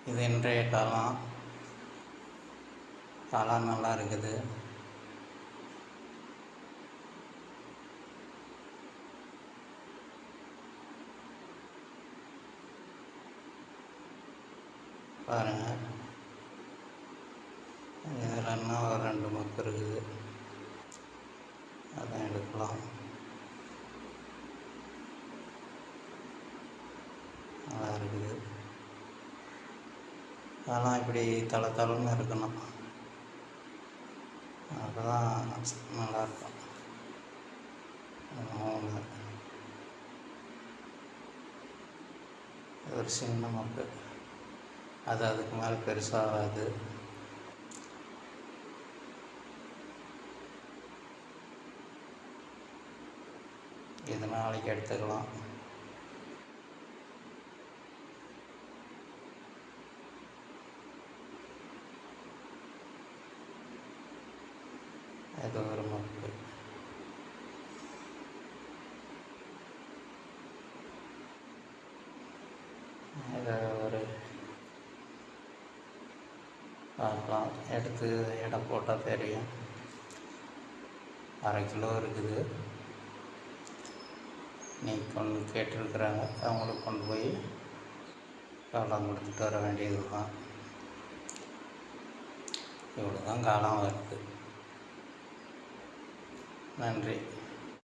இது இன்றைய காலம். காலம் நல்லா இருக்குது. பாருங்கள், இதில் இன்னும் ஒரு 2 மொக்கு இருக்குது, அதான் எடுக்கலாம். நல்லா இருக்குது. அதெல்லாம் இப்படி தளன்னு இருக்கணும், அதுதான் நல்லாயிருக்கும். ஒரு சின்ன மொக்கு, அது அதுக்கு மேலே பெருசாகாது. இது நாளைக்கு எடுத்துக்கலாம். இது ஒரு மொக்கு. இதை ஒரு பார்க்கலாம், எடுத்து எடை போட்டால் தெரியும். 1/2 கிலோ இருக்குது. இன்னைக்கு கொண்டு கேட்டிருக்கிறாங்க, அவங்களுக்கு கொண்டு போய் காலம் கொடுத்துட்டு வர வேண்டியது தான். இவ்வளோ தான் காலம் வருது. நன்றி.